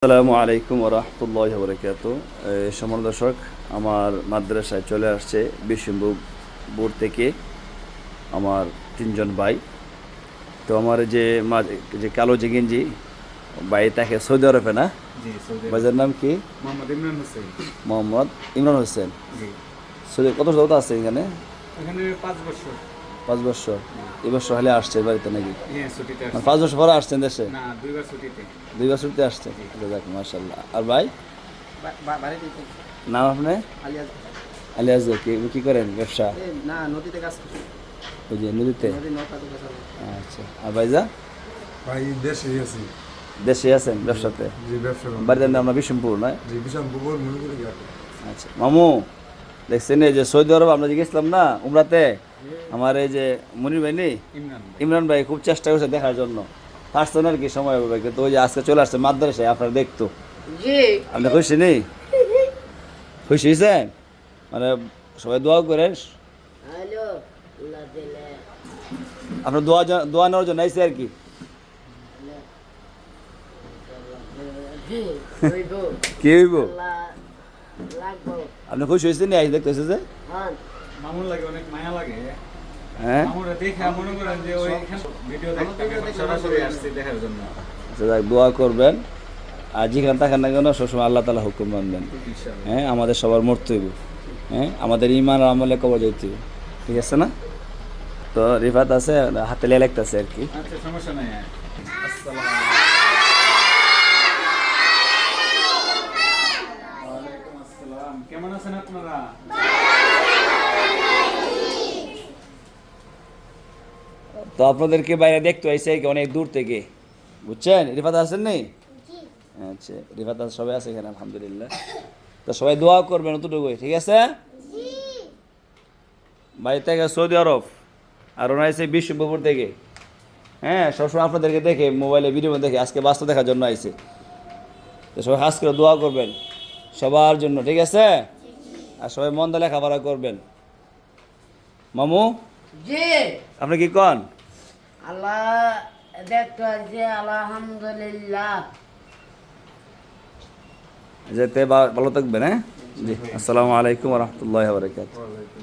আসসালামু আলাইকুম ওয়া রাহমাতুল্লাহি ওয়া বারাকাতুহু। সম্মানিত দর্শক, আমার মাদ্রাসায় চলে আসছে বিশ্বম্ভরপুর থেকে আমার তিনজন ভাই। তো আমার যে কালো যে গেঞ্জি ভাই, তাকে সৌদি আরবে না? জি, সৌদি আরব। ভাইজার নাম কি? মোহাম্মদ ইমরান হোসেন। মোহাম্মদ ইমরান হোসেন। জি। সৌদি কত বছর আছে এখানে? এখানে ৫ বছর। 5 বছর। এবছর হলে আসছে বাড়িতে নাকি? হ্যাঁ, ছুটিতে মানে আসছি। 5 বছর পরে আসছেন দেশে? না, ২ বার ছুটিতে। 2 বার ছুটিতে আসছে। যাক মাশাআল্লাহ। আর ভাই বাড়িতে নাম আপনি? আলিয়াজ আলিয়াজ। কি করেন ব্যবসা? না নদীতে কাজ করি। ওই যে নদীতে। নদী নৌকাতে কাজ করি। আচ্ছা। আর ভাইজা? ভাই দেশেই আছি। দেশে আছেন ব্যবসাতে? জি, ব্যবসা করি। বাড়িতে আমরা বিশম্পুর নয়? জি, বিশামপুর মনে ঘাটে। আচ্ছা মামু, দেখছেন এই যে সৌদি আরব আমরা যে গেছিলাম না উমরাতে, আমার এই যে মনির ভাই নেই, ইমরান ভাই। ইমরান ভাই খুব চেষ্টা করছে দেখার জন্য, পারছেন আর কি সময় হবে, কিন্তু ওই যে আজকে চলে আসছে মাদ্রাসায় আপনারা দেখতো। জি আপনি খুশি নেই? খুশি হয়েছেন? মানে সবাই দোয়া করে, হ্যালো আল্লাহ দিলে আপনার দোয়া নেওয়ার জন্য আইসে আর কি। হইব কি হইব? আল্লাহ লাগবো আপনি খুশি হয়েছেন? আইস দেখতেছে যে হ্যাঁ মামুর লাগে অনেক মায়া লাগে। হ্যাঁ। মামুরা দেখে মনে করেন যে ওইখানে ভিডিও দেখতে সরাসরি আসছি দেখার জন্য। আচ্ছা যাক, দোয়া করবেন। আর যেখানে থাকেন না কেন সবসময় আল্লাহ তাআলা হুকুম মানবেন। ইনশাআল্লাহ। হ্যাঁ, আমাদের সবার মরতে হইব। হ্যাঁ, আমাদের ইমান আর আমলে কবর যাইতে হইব। ঠিক আছে না? তো রিফাত আছে, হাতে লে লাগতেছে আর কি। আচ্ছা, সমস্যা নাই। আসসালামু আলাইকুম। আসসালাম। কেমন আছেন আপনারা? তো আপনাদেরকে বাইরে দেখতে আইসে অনেক দূর থেকে, বুঝছেন? রিফাত আছেন নেই? আচ্ছা, রিফাত আছে, সবাই আছে এখানে আলহামদুলিল্লাহ। তো সবাই দোয়া করবেন অতটুকুই, ঠিক আছে? বাড়ি থেকে সৌদি আরব, আর ওনার এসে বিশ্বম্ভরপুর থেকে। হ্যাঁ, সবসময় আপনাদেরকে দেখে মোবাইলে ভিডিও দেখে, আজকে বাস্তব দেখার জন্য আইছে। তো সবাই হাস করে দোয়া করবেন সবার জন্য, ঠিক আছে? আর সবাই মন দিয়ে লেখাপড়া করবেন। মামু, জি আপনি কি কন? আল্লাহ দেখতে আছে আলহামদুলিল্লাহ। যেতে ভালো থাকবেন। হ্যাঁ জি, আসসালামু আলাইকুম ওয়া রাহমাতুল্লাহি ওয়া বারাকাতুহু। ওয়ালাইকুম